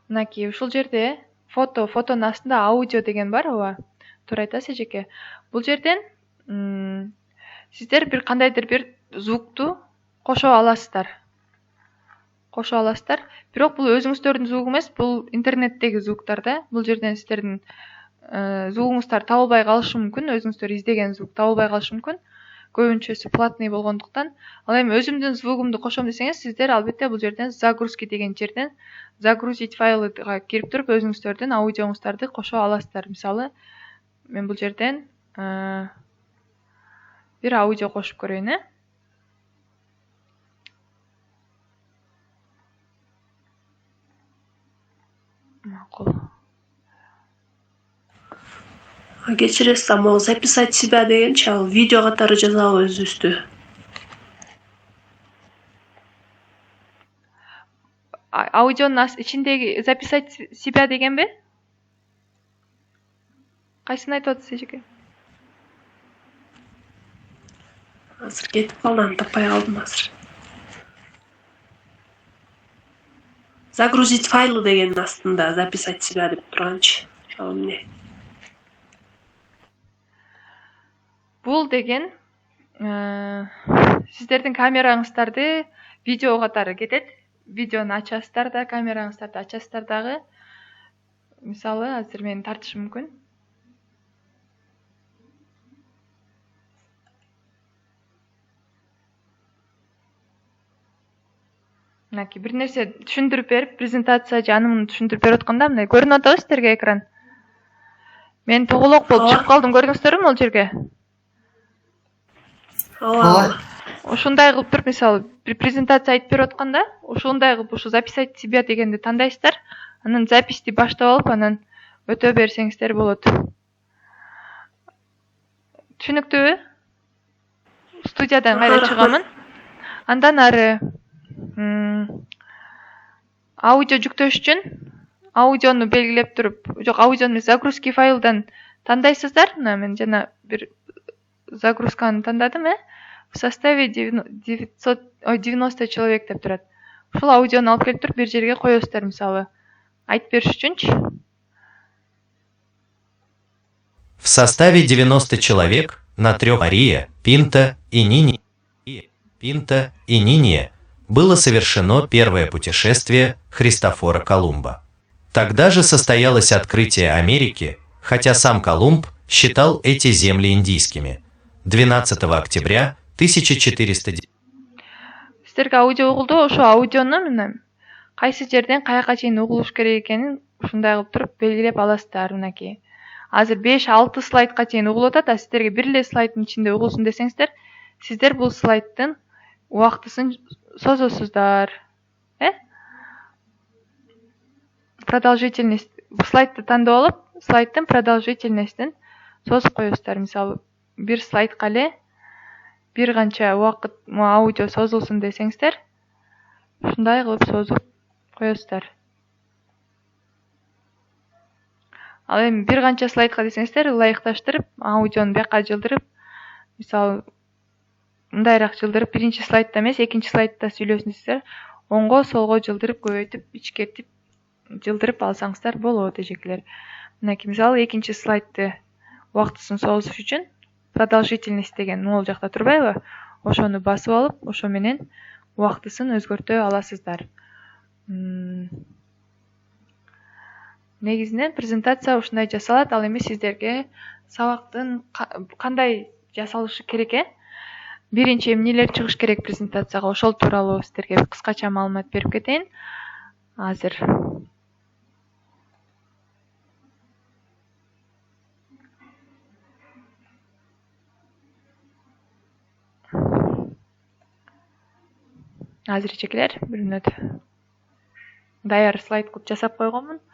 Мынакей ушул жерде фотонун астында аудио деген бар, ооба. Туура айтасыз эжеке. Бул жерден сиздер бир кандайдыр бир звукту кошо аласыздар. Бирок бул өзүңүздөрдүн звугу эмес, бул интернеттеги звуктар да. Бул жерден сиздердин звугуңуздар табылбай калышы мүмкүн, өзүңүздөр издеген звук табылбай калышы мүмкүн. Көбүнчөсү платный болгондуктан. Ал эми өзүмдүн звугумду кошом десеңиз, сиздер албетте бул жерден загрузки деген жерден загрузить файлга кирип туруп өзүңүздөрдүн аудиоңуздарды кошо аласыздар. Мисалы, мен бул жерден бир аудио кошуп көрөйүн, Макул. Кечиресиз, могу записать себя дегенчи ал видео катары жазабы өзүбүздү? Аудионун ичиндеги записать себя дегенби? Кайсысын айтып атасыз эжеке? Азыр кетип калды, таппай калдым азыр. Загрузить файлы дегенин астында записать себя деп турганчы. Ошол эмне? Бул деген сиздердин камераңыздарды видео катары кетет. Видеону ачасыздар да, камераңыздарды ачасыздар дагы. Мисалы, азыр мени тартышы мүмкүн. Мынакей бир нерсе түшүндүрүп берип, презентация же аны түшүндүрүп берип атканда мындай көрүнүп атабы сиздерге экран? Мен тоголок болуп чыгып калдым, көрдүңүздөрбү могул жерге? Ооба. Ушундай кылып туруп, мисалы, бир презентация айтып берип атканда, ушундай кылып ушу записать себя дегенди тандайсыздар. Анан записти баштап алып, анан өтө берсеңиздер болот. Түшүнүктүүбү? Студиядан кайра чыгамын. Андан ары аудио жүктөш үчүн аудиону белгилеп туруп, жок, аудиону загрузки файлдан тандайсыздар. Мына мен жана бир загрузканы тандадым, В составе 90 человек деп турат. Ушул аудиону алып келип туруп бир жерге коесуздар, мисалы. Айтып бериш үчүнчү. В составе 90 человек на 3 Мария, Пинта и Ниния было совершено первое путешествие Христофора Колумба. Тогда же состоялось открытие Америки, хотя сам Колумб считал эти земли индийскими. 12 октября 1409. Сиздерге аудио угулду, ошо аудиону мына кайсы жерден каяка чейин угулуш керек экенин ушундай кылып туруп белгилеп аласыздар. Мынакей. Азыр 5-6 слайдка чейин угулуп атат, сиздерге бир эле слайддын ичинде угулсун десеңиздер, сиздер бул слайдтын убактысын созосуздар. Продолжительность слайдты тандап алып, слайдтын продолжительностин созуп коесуздар. Мисалы, бир слайдка эле бир канча убакыт аудио созулсун десеңиздер, ушундай кылып созуп коесуздар. Ал эми бир канча слайдка десеңиздер, ылайыкташтырып, аудиону бияка жылдырып, мисалы, мындайраак жылдырып, биринчи слайдта эмес, экинчи слайдта сүйлөсүн десеңиздер, оңго, солго жылдырып, көбөйтүп, ичкертип жылдырып алсаңыздар болот, эжекелер. Мынакей, мисалы, экинчи слайдты убактысын созуш үчүн продолжительность деген могул жакта турбайбы? Ошону басып алып, ошо менен убактысын өзгөртө аласыздар. Негизинен презентация ушундай жасалат. Ал эми сиздерге сабактын кандай жасалышы керек, биринчи эмнелер чыгыш керек презентацияга, ошол тууралуу сиздерге кыскача маалымат берип кетейин. Азыр эжекелер, бир мүнөт. Даяр слайд кылып жасап койгонмун.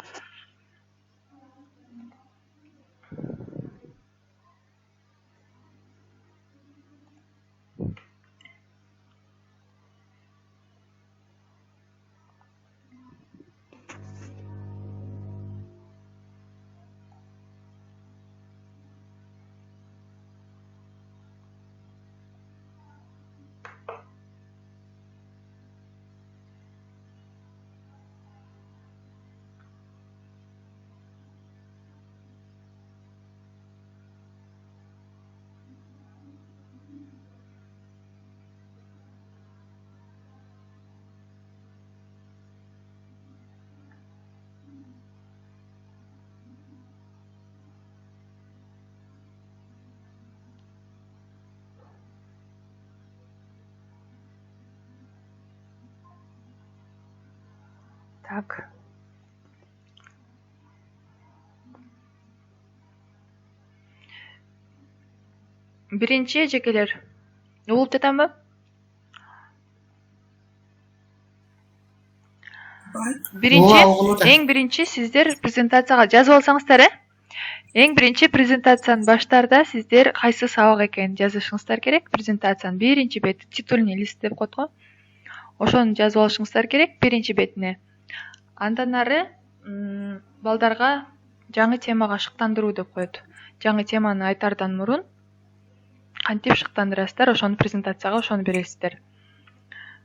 Так. Биринчи жекелер. Угулуп жатамбы? Эң биринчи сиздер презентацияга жазып алсаңыздар, Эң биринчи презентациянын баштарда сиздер кайсы сабак экенин жазышыңыздар керек. Презентациянын биринчи бети, титульный лист деп коет го. Ошону жазып алышыңыздар керек биринчи бетине. Андан ары балдарга жаңы темага шыктандыруу деп коет. Жаңы теманы айтардан мурун кантип шыктандырасыздар, ошону презентацияга ошону бересиздер.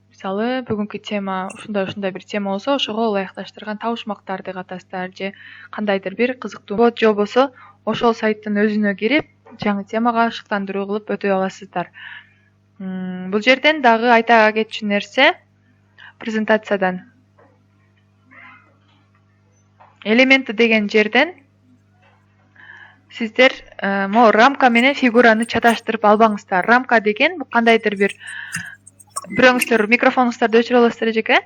Мисалы, бүгүнкү тема ушундай бир тема болсо, ошого ылайыкташтырган табышмактарды катасыздар же кандайдыр бир кызыктуу бот же болбосо ошол сайттын өзүнө кирип, жаңы темага шыктандыруу кылып өтөй аласыздар. Бул жерден дагы айта кетчү нерсе презентациядан элементи деген жерден сиздер могу рамка менен фигураны чаташтырып албаңыздар. Рамка деген бул кандайдыр бир бирөөңүздөр микрофонуңуздарды өчүрө аласыздар эжеке.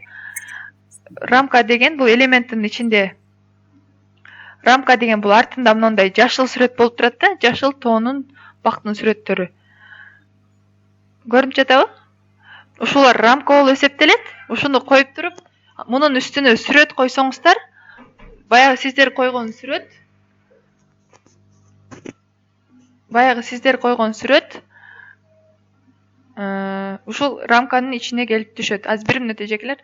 Рамка деген бул элементтин ичинде. Рамка деген бул артында мындай жашыл сүрөт болуп турат да, жашыл тоонун бактын сүрөттөрү. Көрүнүп жатабы? Ушулар рамка болуп эсептелет. Ушуну коюп туруп, мунун үстүнө сүрөт койсоңуздар, баягы сиздер койгон сүрөт ушул рамканын ичине келип түшөт. Азыр бир мүнөт эжекелер.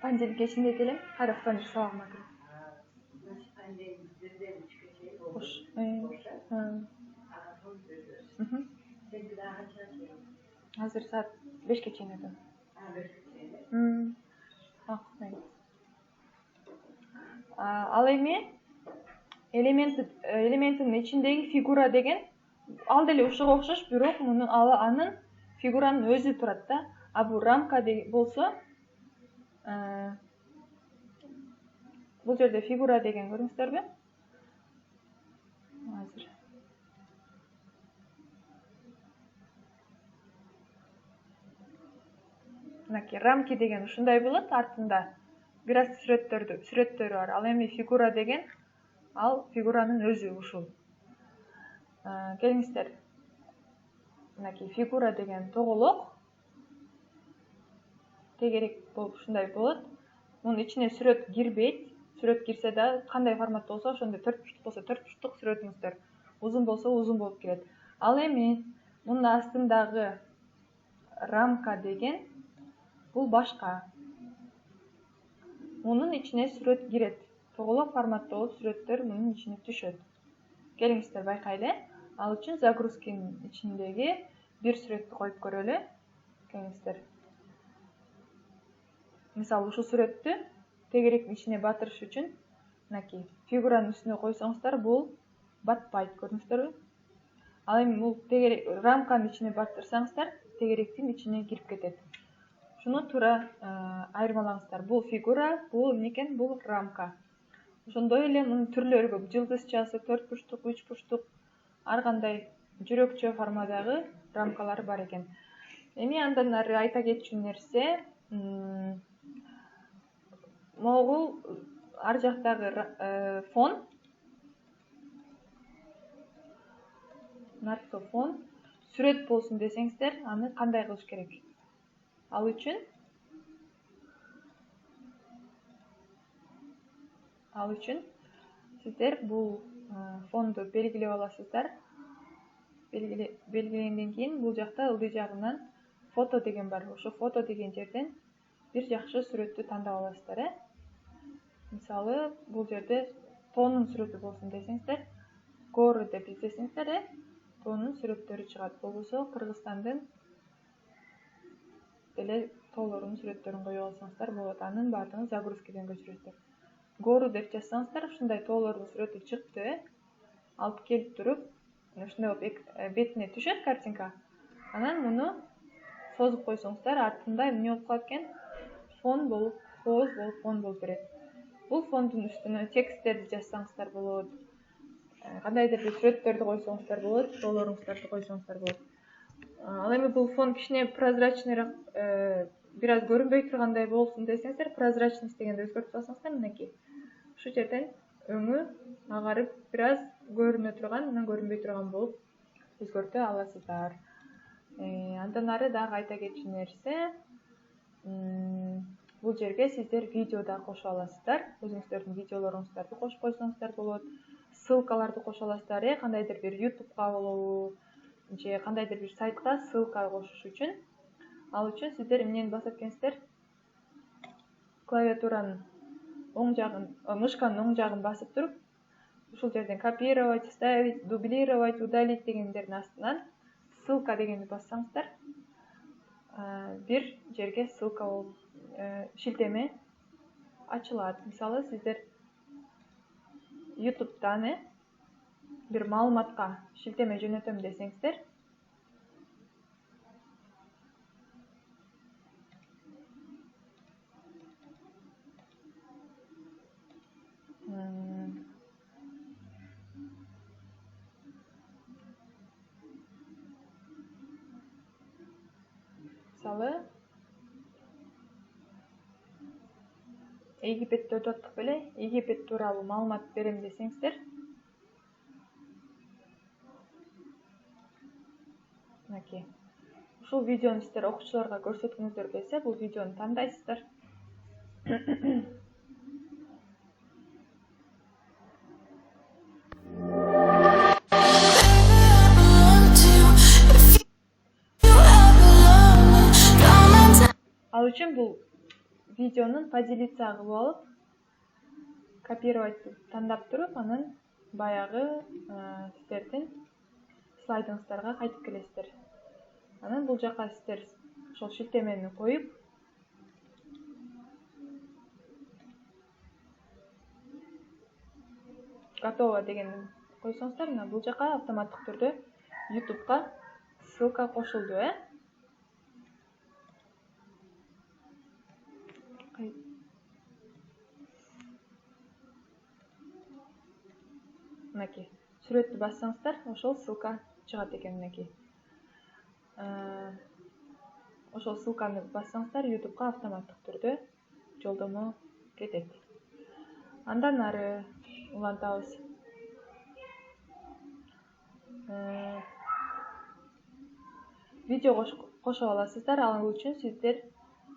Пандель кечинде келем. Кайда пандель сабагыма кирип. Азыр саат 5ке чейин экен. Ал эми элементтин ичиндеги фигура деген ал деле ушуга окшош, бирок анын фигуранын өзү турат да. А бул рамка болсо, бул жерде фигура деген көрүңүздөрбү? Азыр. Мынакей рамки деген ушундай болот, артында бир аз сүрөттөрү бар. Ал эми фигура деген ал фигуранын өзү ушул. Келиңиздер. Мынакей фигура деген тоголок тегерек болуп ушундай болот. Мунун ичине сүрөт кирбейт. Сүрөт кирсе да кандай форматта болсо, ошондой 4 бурчтук болсо 4 бурчтук сүрөтүңүздөр. Узун болсо узун болуп кирет. Ал эми мунун астындагы рамка деген бул башка. Мунун ичине сүрөт кирет. Тоголок форматта болуп сүрөттөр мунун ичине түшөт. Келиңиздер байкайлы. Ал үчүн загрузканын ичиндеги бир сүрөттү коюп көрөлү. Келиңиздер. Мисалы, ушул сүрөттү тегеректин ичине батырыш үчүн мынакей фигуранын үстүнө койсоңуздар, бул батпайт, көрдүңүздөрбү? Ал эми бул рамканын ичине батырсаңыздар, тегеректин ичине кирип кетет. Шуну туура айырмалаңыздар. Бул фигура, бул эмнекен? Бул рамка. Ошондой эле мунун түрлөрү көп. Жылдызчасы, 4 бурчтук, 3 бурчтук, ар кандай жүрөкчө формадагы рамкалар бар экен. Эми андан ары айта кетчү нерсе, могул ар жактагы фон, нарткы фон сүрөт болсун десеңиздер, аны кандай кылыш керек? Ал үчүн сиздер бул фонду белгилеп аласыздар. Белгилегенден кийин бул жакта ылдый жагынан фото деген бар. Ошо фото деген жерден бир жакшы сүрөттү тандап аласыздар. Мисалы, бул жерде тоонун сүрөтү болсун десеңиздер, горы деп издесеңиздер, тоонун сүрөттөрү чыгат. Болбосо Кыргызстандын деле тоолорунун сүрөттөрүн коюп алсаңыздар болот. Анын баардыгын загрузкеден көчүрөсүздөр. Гору деп жазсаңыздар, ушундай тоолордун сүрөтү чыкты. Алып келип туруп, ушундай болуп бетине түшөт картинка. Анан муну созуп койсоңуздар, артында эмне болуп калат экен? Фон болуп берет. Бул фондун үстүнө тексттерди жазсаңыздар болот. кандайдыр бир сүрөттөрдү койсоңуздар болот, суроолоруңуздарды койсоңуздар болот. Ал эми бул фон кичине прозрачныйраак, бир аз көрүнбөй тургандай болсун десеңиздер, прозрачность дегенди өзгөртүп салсаңыздар, мынакей. Ушул жерден өңү агарып бир аз көрүнө турган, анан көрүнбөй турган болуп өзгөртө аласыздар. Андан ары дагы айта кетчү нерсе, бул жерге сиздер видео да кошо аласыздар. Өзүңүздөрдүн видеолоруңуздарды кошуп койсоңуздар болот. Ссылкаларды кошо аласыздар, кандайдыр бир YouTube'га болобу, же кандайдыр бир сайтка ссылка кошуш үчүн. Ал үчүн сиздер эмнени басып экенсиздер? Клавиатуранын оң жагын, мышканын оң жагын басып туруп, ушул жерден копировать, вставить, дублировать, удалить дегендердин астынан ссылка дегенди бассаңыздар, бир жерге ссылка болуп шилтеме ачылат. Мисалы, сиздер YouTube'дан бир маалыматка шилтеме жөнөтөм десеңиздер, мисалы, Египетте өтүп аттык беле, Египет тууралуу маалымат берем десеңиздер, мынакей. Ушул видеону сиздер окуучуларга көрсөткүңүздөр келсе, бул видеону тандайсыздар. Ал үчүн бул видеонун поделиться кылып алып, копировать тандап туруп, анан баягы сиздердин слайдыңыздарга кайтып келесиздер. Анан бул жака сиздер ошол шилтемени коюп, готово дегенди койсоңуздар, мына бул жака автоматтык түрдө YouTube'га ссылка кошулду, Мынакей. Сүрөттү бассаңыздар, ошол ссылка чыгат экен, мынакей. Ошол ссылканы бассаңыздар, YouTube'га автоматтык түрдө жолдомо кетет. Андан ары улантабыз. Видео кошо аласыздар. Ал үчүн сиздер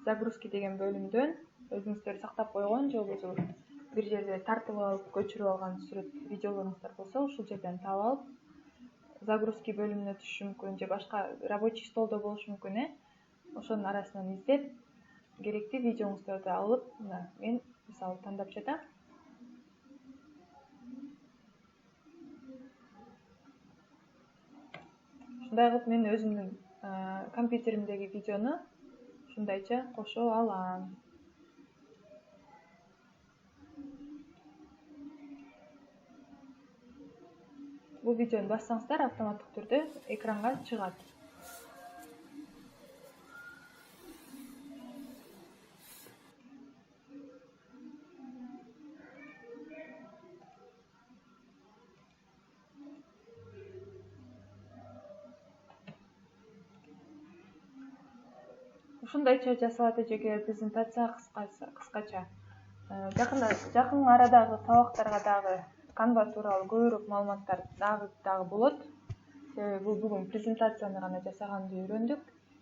загрузки деген бөлүмдөн өзүңүздөр сактап койгон же болбосо бир жерде тартып алып, көчүрүп алган сүрөт видеолоруңуздар болсо, ушул жерден таап алып, загрузки бөлүмүнө түшүшү мүмкүн, же башка рабочий столдо болушу мүмкүн, ошонун арасынан издеп, керектүү видеоңуздарды алып, мына мен мисалы тандап жатам. Ушундай кылып мен өзүмдүн компьютеримдеги видеону ушундайча кошо алам. Бул видеону бассаңыздар, автоматтык түрдө экранга чыгат. Ушундайча жасалат эжеке презентация кыскача. Жакын арадагы сабактарга дагы Canva тууралуу көбүрөөк маалыматтар дагы болот. Себеби бул бүгүн презентацияны гана жасаганды үйрөндүк.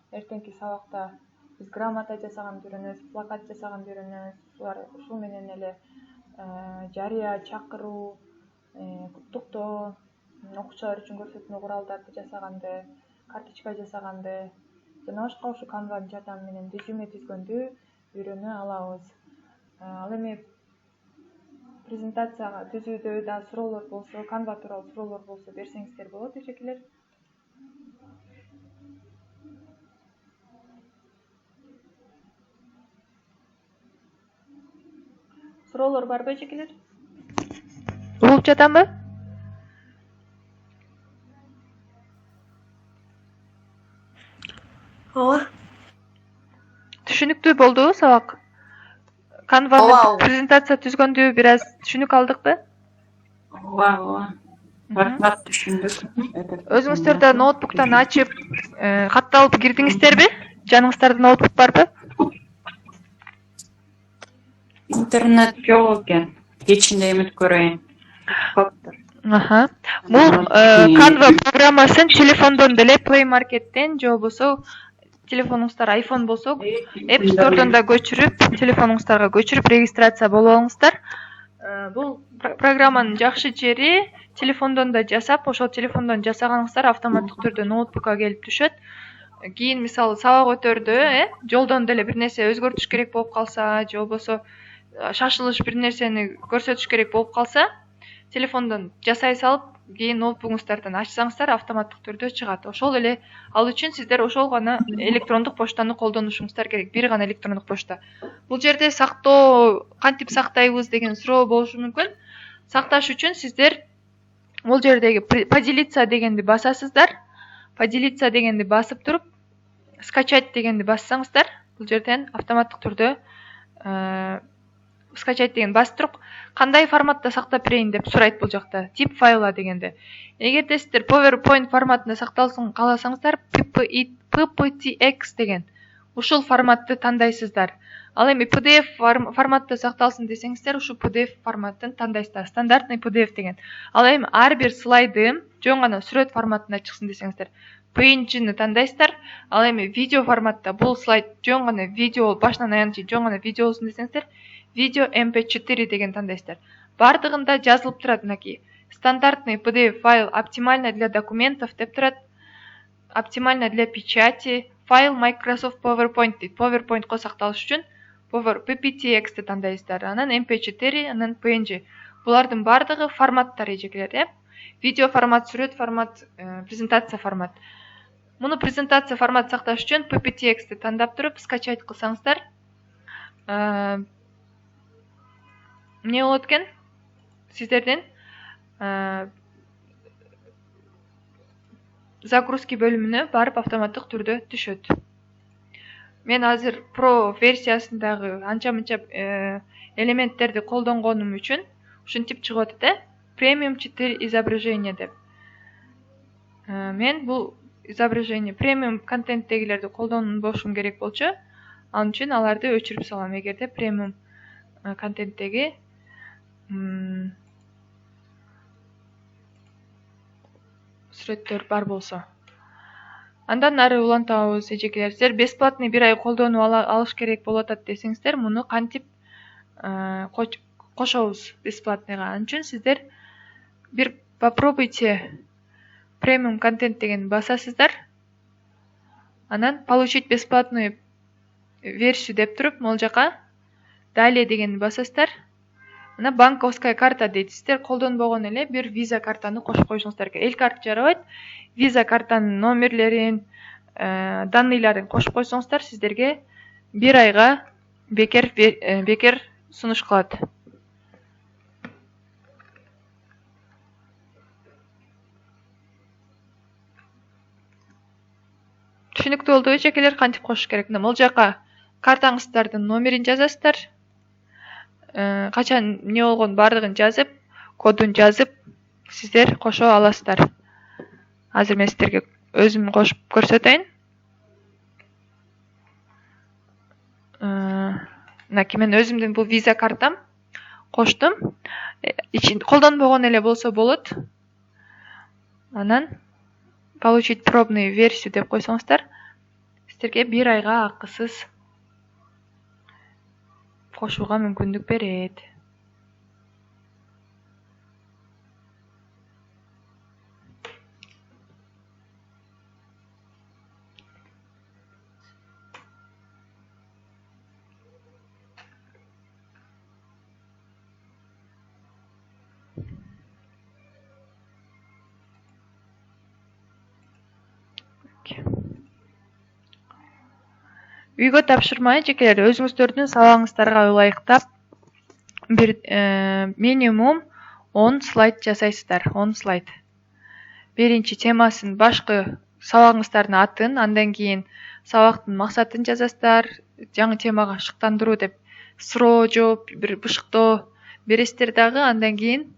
Эртеңки сабакта биз грамота жасаганды үйрөнөбүз, плакат жасаганды үйрөнөбүз. Ушул менен эле жарыя, чакыруу, куттуктоо, окуучулар үчүн көрсөтмө куралдарды жасаганды, карточка жасаганды, жана башка ушу Canva жардамы менен резюме түзгөндү үйрөнө алабыз. Ал эми презентацияга түзүүдө да суроолор болсо, Canva тууралуу суроолор болсо берсеңиздер болот эжекелер. Суроолор барбы эжекелер? Угуп жатамбы? Ооба. Түшүнүктүү болдубу сабак? Canva'ны презентация түзгөндү бир аз түшүнүк алдыкпы? Ооба. Рахмат, түшүндүк. Өзүңүздөр да ноутбуктан ачып катталып кирдиңиздерби? Жаныңыздарда ноутбук барбы? Интернет жок экен. Кечинде эмес көрөйүн. Бул Canva программасын телефондон деле Play Market'тен же болбосо телефонуңуздар iPhone болсо App Store'дон да көчүрүп, телефонуңуздарга көчүрүп регистрация болуп алыңыздар. Бул программанын жакшы жери телефондон да жасап, ошол телефондон жасаганыңыздар автоматтык түрдө ноутбукка келип түшөт. Кийин мисалы сабак өтөрдө, жолдон деле бир нерсе өзгөртүш керек болуп калса, же болбосо шашылыш бир нерсени көрсөтүш керек болуп калса, телефондон жасай салып, кийин ноутбугуңуздардан ачсаңыздар автоматтык түрдө чыгат. Ошол эле ал үчүн сиздер ошол гана электрондук поштаны колдонушуңуздар керек. Бир гана электрондук почта. Бул жерде сактоо кантип сактайбыз деген суроо болушу мүмкүн. Сакташ үчүн сиздер бул жердеги поделиться дегенди басасыздар. Поделиться дегенди басып туруп, скачать дегенди бассаңыздар, бул жерден автоматтык түрдө скачать деген басып туруп, кандай форматта сактап берейин деп сурайт бул жакта. Тип файла дегенде. Эгерде сиздер PowerPoint форматында сакталсын кааласаңыздар, PPTX деген ушул форматты тандайсыздар. Ал эми PDF форматта сакталсын десеңиздер, ушу PDF форматын тандайсыздар. Стандартный PDF деген. Ал эми ар бир слайды жөн гана сүрөт форматында чыксын десеңиздер, PNG-ны тандайсыздар. Ал эми видео форматта бул слайд жөн гана видео башынан аягына чейин жөн гана видео болсун десеңиздер, видео MP4 деген тандайсыздар. Бардыгында жазылып турат мынакей. Стандартный PDF файл оптимально для документов деп турат. Оптимально для печати. Файл Microsoft PowerPoint дейт. PowerPoint-ко сакталыш үчүн PPTX-ди тандайсыздар. Анан MP4, анан PNG. Булардын бардыгы форматтар эжекелер, Видео формат, сүрөт формат, презентация формат. Муну презентация формат сакташ үчүн PPTX-ди тандап туруп, скачать кылсаңыздар, эмне болот экен? Сиздерден загрузки бөлүмүнө барып автоматтык түрдө түшөт. Мен азыр Pro версиясындагы анча-мынча элементтерди колдонгонум үчүн ушинтип чыгып атат, Premium 4 изображение деп. Мен бул изображение премиум контенттегилерди колдонбошум керек болчу. Ал үчүн аларды өчүрүп салам. Эгерде премиум контенттеги сүрөттөр бар болсо. Андан ары улантабыз эжекелер. Сиздер бесплатный бир ай колдонуп алыш керек болуп атат десеңиздер, муну кантип кошобуз бесплатныйга? Ал үчүн сиздер бир попробуйте премиум контент деген басасыздар. Анан получить бесплатную версию деп туруп, могул жака далее деген басасыздар. Ана банковская карта дейт. Сиздер колдонбогон эле бир виза картаны кошуп коюшуңуздар керек. Эл карта жарабайт. Виза картанын номерлерин, данныйларын кошуп койсоңуздар, сиздерге бир айга бекер сунуш кылат. Түшүнүктүү болду эжекелер, кантип кошуш керек? Могул жака картаңыздардын номерин жазасыздар. Качан эмне болгон бардыгын жазып, кодун жазып, сиздер кошо аласыздар. Азыр мен сиздерге өзүм кошуп көрсөтөйүн. Мынакей мен өзүмдүн бул виза картам коштум. Колдонбогон эле болсо болот. Анан получить пробную версию деп койсоңуздар, сиздерге бир айга акысыз кошууга мүмкүндүк берет. Үйгө тапшырма эжекелер, өзүңүздөрдүн сабагыңыздарга ылайыктап бир минимум 10 слайд жасайсыздар. 10 слайд. Биринчи темасын, башкы сабагыңыздардын атын, андан кийин сабактын максатын жазасыздар. Жаңы темага шыктандыруу деп суроо жооп, бир бышыктоо бересиздер дагы. Андан кийин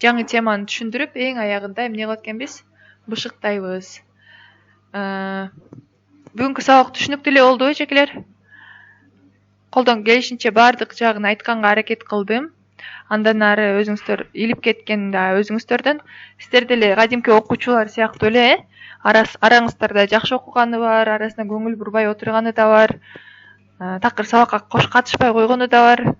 жаңы теманы түшүндүрүп эң аягында эмне кылат экенбиз, бышыктайбыз. Бүгүнкү сабак түшүнүктүү эле болду эжекелер. Колдон келишинче баардык жагын айтканга аракет кылдым. Андан ары өзүңүздөр илип кеткен да өзүңүздөрдөн. Сиздер деле кадимки окуучулар сыяктуу эле араңыздарда жакшы окуганы бар, арасына көңүл бурбай отурганы да бар, такыр сабакка катышпай койгону да бар.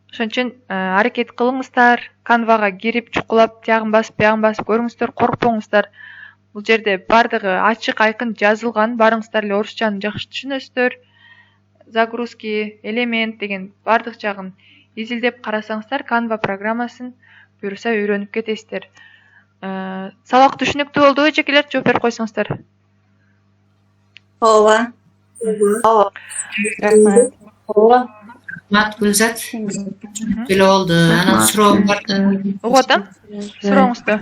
Ошон үчүн аракет кылыңыздар, Canva'га кирип чукулап жагын басып көрүңүздөр, коркпоңуздар. Бул жерде баардыгы ачык айкын жазылган, барыңыздар эле орусчаны жакшы түшүнөсүздөр. Загрузки, элемент деген баардык жагын изилдеп карасаңыздар, Canva программасын буюрса үйрөнүп кетесиздер. Сабак түшүнүктүү болдубу эжекелер? Жооп берип койсоңуздар. Ооба. Рахмат. Ооба. Рахмат Гүлзат. Деле болду. Анан суроом бар. Угуп атам. Сурооңузду.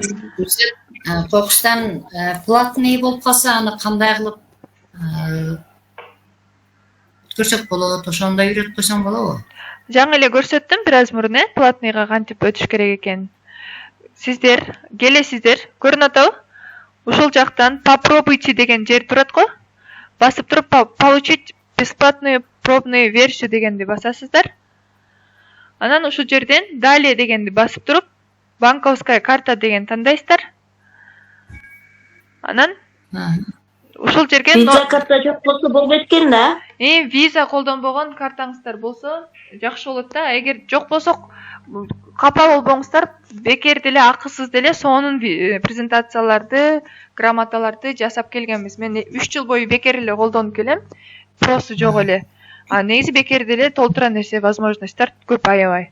Кокустан платный болуп калса, аны кандай кылып өткөрсөк болот? Ошондой үйрөтүп койсоң болобу? Жаңы эле көрсөттүм бир аз мурун, платныйга кантип өтүш керек экенин. Сиздер келесиздер, көрүнүп атабы? Ушул жактан попробуйте деген жер турат го. Басып туруп получить бесплатную пробную версию дегенди басасыздар. Анан ушул жерден далее дегенди басып туруп, банковская карта деген тандайсыздар. Анан ушул жерге Виза карта жок болсо болбойт экен да. Виза колдонбогон картаңыздар болсо жакшы болот да. Эгер жок болсо капа болбоңуздар, бекер деле акысыз деле сонун презентацияларды, грамоталарды жасап келгенбиз. Мен 3 жыл бою бекер эле колдонуп келем. Просто жок эле. Негизи бекер деле толтура нерсе возможностьтар көп аябай.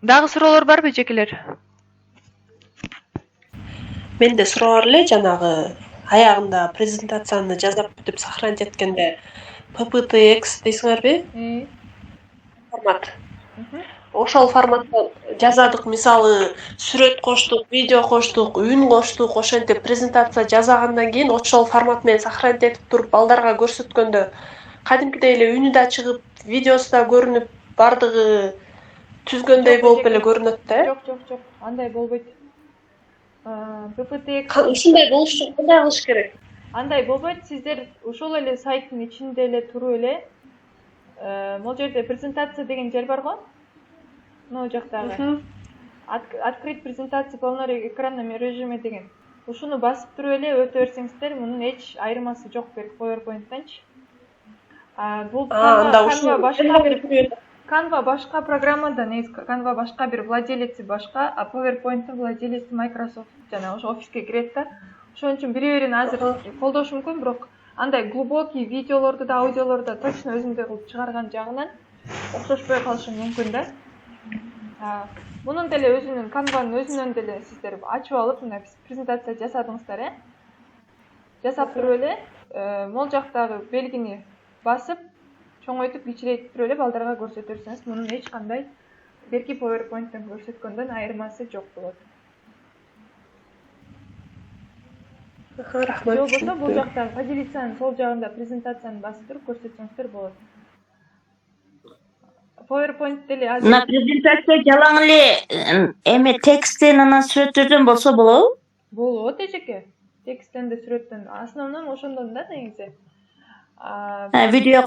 Дагы суроолор барбы эжекелер? Менде суроо бар эле, жанагы аягында презентацияны жазап бүтүп сохранить эткенде PPTX дейсиңерби? Формат. Ошол форматта жазадык, мисалы сүрөт коштук, видео коштук, үн коштук, ошентип презентация жасагандан кийин ошол формат менен сохранить этип туруп балдарга көрсөткөндө кадимкидей эле үнү да чыгып, видеосу да көрүнүп, бардыгы түзгөндөй болуп эле көрүнөт да. Жок, андай болбойт. PPTX Ушундай болуш үчүн кандай кылыш керек? андай болбойт. Сиздер ушул эле сайттын ичинде эле туруп эле могул жерде презентация деген жер бар го. Могул жактагы. Открыть презентацию в полном экранном режиме деген. Ушуну басып туруп эле өтө берсеңиздер, мунун эч айырмасы жок PowerPoint'танчы. Бул Canva башка программада, Canva башка бир владелеци башка, а PowerPoint'тун владелеци Microsoft жана ошо офиске кирет да. Ошон үчүн бири-бирин азыр колдошу мүмкүн, бирок андай глубокий видеолорду да, аудиолорду да точно өзүндөй кылып чыгарган жагынан окшошпой калышы мүмкүн да. Мунун деле өзүнүн Canva'нын өзүнөн деле сиздер ачып алып, мына презентация жасадыңыздар, жасап туруп эле, могул жактагы белгини басып, чоңойтуп, кичирейтип туруп эле балдарга көрсөтө берсеңиз, мунун эч кандай берки PowerPoint'тан көрсөткөндөн айырмасы жок болот. Рахмат. Жок болсо, бул жактагы поделицанын сол жагында презентацияны басып туруп көрсөтсөңүздөр болот. PowerPoint деле азыр На презентация жалаң эле эме текстен анан сүрөттөрдөн болсо болобу? Болот эжеке. Тексттен да сүрөттөн. Основном ошондон да негизи. Видео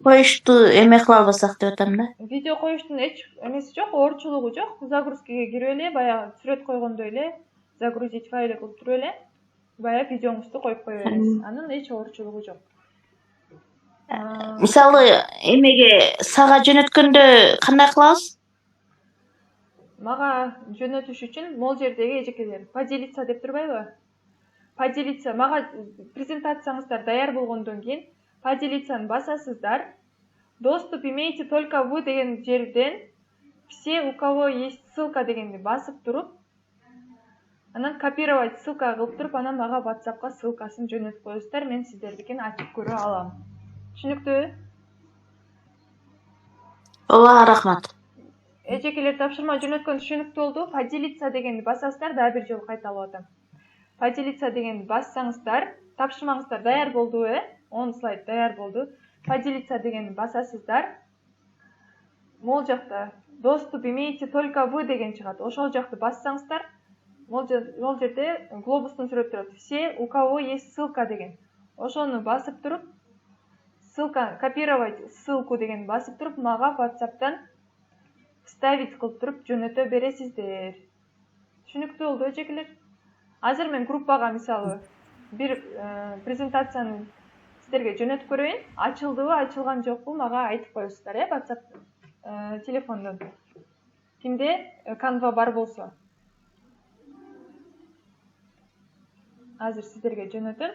коюшту эме кыла албасак деп атам да. Видео коюштун эч эмеси жок, оорчулугу жок. Загрузкага кирип эле, баягы сүрөт койгондой эле, загрузить файлы кылып туруп эле, баягы видеоңузду коюп кое бересиз. Анын эч оорчулугу жок. Мисалы, эмеге сага жөнөткөндө кандай кылабыз? Мага жөнөтүш үчүн могул жердеги эжекелер поделиться деп турбайбы? Поделиться, мага презентацияңыздар даяр болгондон кийин поделицаны басасыздар. Доступ имеете только вы деген жерден все, у кого есть ссылка дегенди басып туруп, анан копировать ссылка кылып туруп, анан мага WhatsApp'ка ссылкасын жөнөтүп коесуздар, мен сиздердикин ачып көрө алам. Түшүнүктүүбү? Ооба, рахмат. Эжекелер тапшырма жөнөткөн түшүнүктүү болду. Поделиться дегенди басасыздар, дагы бир жолу кайталап атам. Поделиться дегенди бассаңыздар, тапшырмаңыздар даяр болду, 10 слайд даяр болду. Поделиться дегенди басасыздар. Могул жакта доступ имеете только вы деген чыгат. Ошол жакты бассаңыздар, могул жерде глобустун сүрөтү турат. Все, у кого есть ссылка деген. Ошону басып туруп, ссылка, копировать ссылку деген басып туруп, мага WhatsApp'тан вставить кылып туруп жөнөтө бересиздер. Түшүнүктүү болду эжекелер? Азыр мен группага мисалы бир презентацияны сиздерге жөнөтүп көрөйүн. Ачылдыбы, ачылган жокпу мага айтып коесуздар, WhatsApp телефондон. Кимде Canva бар болсо. Азыр сиздерге жөнөтөм.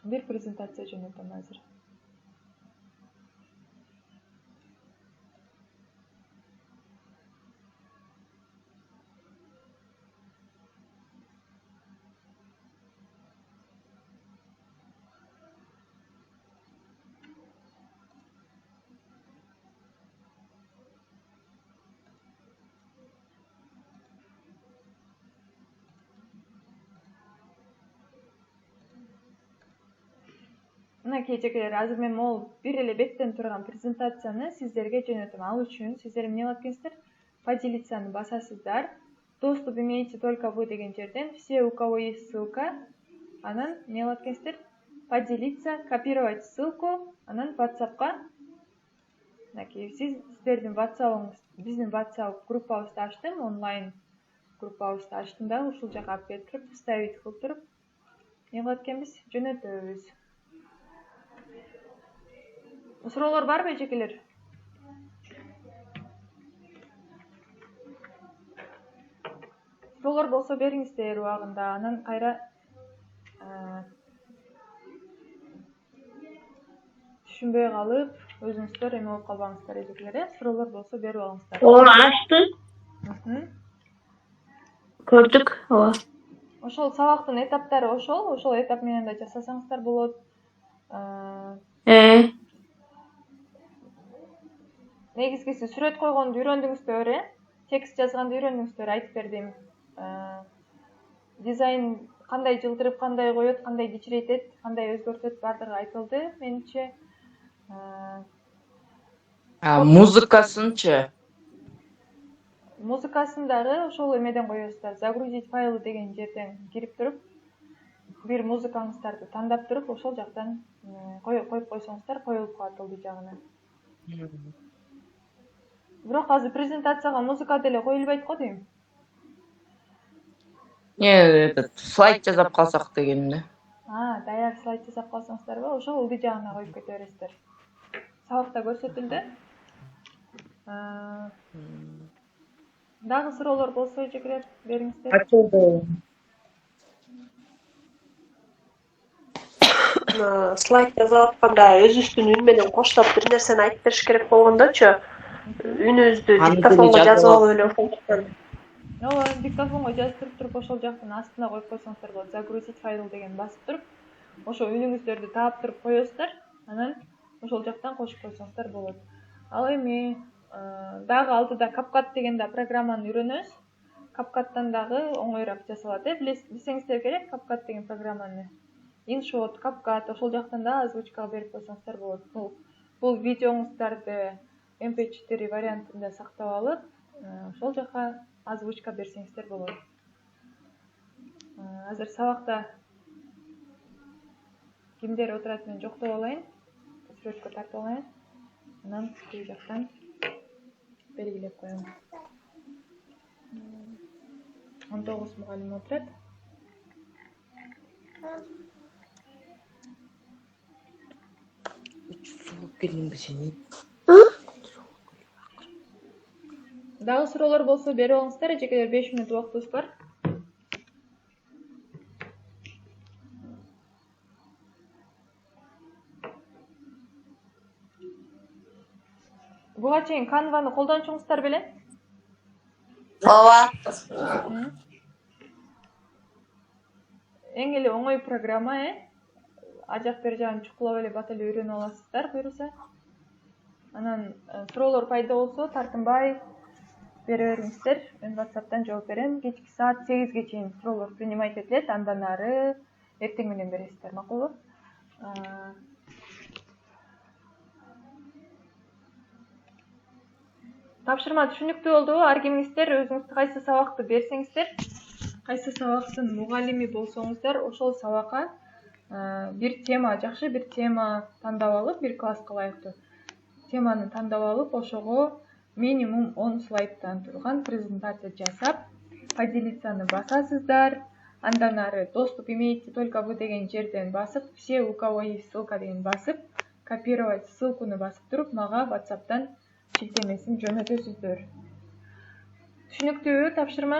Бир презентация жөнөтөм азыр. Мынакей эжекелер, азыр мен могул бир эле беттен турган презентацияны сиздерге жөнөтөм. Ал үчүн сиздер эмне кылат экенсиздер? Поделиться басасыздар. Доступ имеете только вы деген жерден все, у кого есть ссылка, анан эмне кылат экенсиздер? Поделиться, копировать ссылку, анан WhatsApp'ка. Мынакей сиздердин WhatsApp'ыңыз, биздин WhatsApp группабызды ачтым, онлайн группабызды ачтым да, ушул жака алып келип туруп, вставить кылып туруп, эмне кылат экенбиз? Жөнөтөбүз. Суроолор барбы эжекелер? Суроолор болсо бериңиздер убагында, анан кайра түшүнбөй калып, өзүңүздөр эме болуп калбаңыздар эжекелер, Суроолор болсо берип алыңыздар. Ооба, ачты. Көрдүк. Ооба. Ошол сабактын этаптары ошол этап менен да жасасаңыздар болот. Негизгиси сүрөт койгонду үйрөндүңүздөр, текст жазганды үйрөндүңүздөр, айтып бердим. Дизайн кандай жылдырып, кандай коет, кандай кичирейтет, кандай өзгөртөт, бардыгы айтылды менимче. Музыкасынчы? Музыкасын дагы ошол эмеден коесуздар. Загрузить файлы деген жерден кирип туруп, бир музыкаңыздарды тандап туруп, ошол жактан коюп койсоңуздар, коюлуп калат ол жагына. Бирок азыр презентацияга музыка деле коюлбайт го дейм. Слайд жасап калсак дегенде. Даяр слайд жасап калсаңыздарбы, ошол ылдый жагына коюп кете бересиздер. Сабакта көрсөтүлдү. Дагы суроолор болсо эжекелер, бериңиздер. Ачылды. Слайд жазып атканда өзүбүздүн үн менен коштоп бир нерсени айтып бериш керек болгондочу, үнүбүздү диктофонго жазып алып эле ошондуктан. Ооба, диктофонго жазып туруп ошол жактын астына коюп койсоңуздар болот. Загрузить файл деген басып туруп, ошо үнүңүздөрдү таап туруп коесуздар, анан ошол жактан кошуп койсоңуздар болот. Ал эми дагы алдыда CapCut деген да программаны үйрөнөбүз. CapCut'тан дагы оңоюраак жасалат, билсеңиздер керек CapCut деген программаны. InShot, CapCut, ошол жактан да озвучкага берип койсоңуздар болот. Бул видеоңуздарды MP4 вариантында сактап алып, ошол жака озвучка берсеңиздер болот. Азыр сабакта кимдер отурат, мен жоктоп алайын, сүрөткө тартып алайын. Анан бул жактан белгилеп коем. 19 мугалим отурат. Дагы суроолор болсо берип алыңыздар, эжекелер, 5 мүнөт убактыбыз бар. Буга чейин Canva'ны колдончуңуздар беле? Ооба. Эң эле оңой программа, ажак бер жагын чукулап эле бат эле үйрөнүп аласыздар буюрса. Анан суроолор пайда болсо тартынбай бере бериңиздер. Мен WhatsApp'тан жооп берем. Кечки саат 8ге чейин суроолор принимать этилет, андан ары эртең менен бересиздер, макулбу? Тапшырма түшүнүктүү болдубу? Ар кимиңиздер өзүңүздү кайсы сабакты берсеңиздер, кайсы сабактын мугалими болсоңуздар, ошол сабакка бир тема, жакшы бир тема тандап алып, бир класска ылайыктуу теманы тандап алып, ошого минимум 10 слайдтан турган презентация жасап, поделицаны басасыздар. Андан ары доступ имеете только вы деген жерден басып, все у кого есть ссылка деген басып, копировать ссылкуну басып туруп, мага WhatsApp'тан шилтемесин жөнөтөсүздөр. Түшүнүктүүбү тапшырма?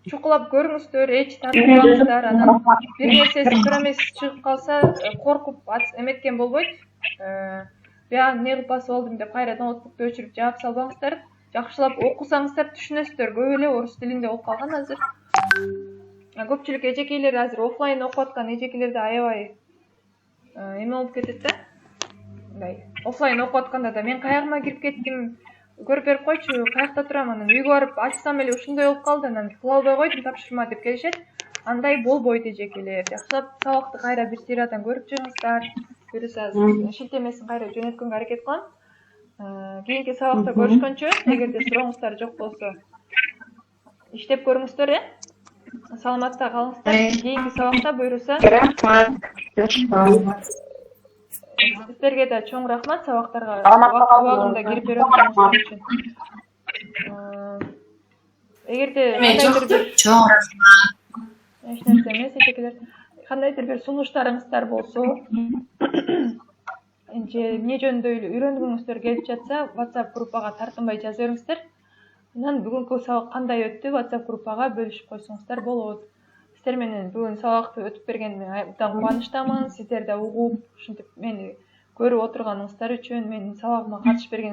Чукулап көрүңүздөр, эч тартынбаңыздар. Анан бир нерсеси туура эмес чыгып калса, коркуп эметкен болбойт. Биян эмне кылып басып алдым деп кайра ноутбукту өчүрүп жаап салбаңыздар. Жакшылап окусаңыздар түшүнөсүздөр. Көп эле орус тилинде болуп калган азыр. Көпчүлүк эжекейлер азыр офлайн окуп аткан эжекейлерде аябай эме болуп кетет да. Мындай офлайн окуп атканда да мен каягыма кирип кеттим, көрүп берип койчу, каякта турам, анан үйгө барып ачсам эле ушундай болуп калды, анан кыла албай койдум тапшырма деп келишет. Андай болбойт эжекелер. Жакшылап сабакты кайра бир сериядан көрүп чыгыңыздар. Буюрса шилтемесин кайра жөнөткөнгө аракет кылам. Кийинки сабакта көрүшкөнчө, эгерде сурооңуздар жок болсо, иштеп көрүңүздөр, саламатта калыңыздар. Кийинки сабакта буюрса. Сиздерге да чоң рахмат сабактарга убагында кирип берип атканыңыздар үчүн. Эгерде кандайдыр бир чоң рахмат. Эч нерсе эмес, эжекелер. Кандайдыр бир сунуштарыңыздар болсо, эмне жөнүндө үйрөнгүңүздөр келип жатса, WhatsApp группага тартынбай жаза бериңиздер. Анан бүгүнкү сабак кандай өттү, WhatsApp группага бөлүшүп койсоңуздар болот. Сиздер менен бүгүн сабакты өтүп бергениме абдан кубанычтамын. Сиздер да угуп, ушинтип мени көрүп отурганыңыздар үчүн, менин сабагыма катышып берген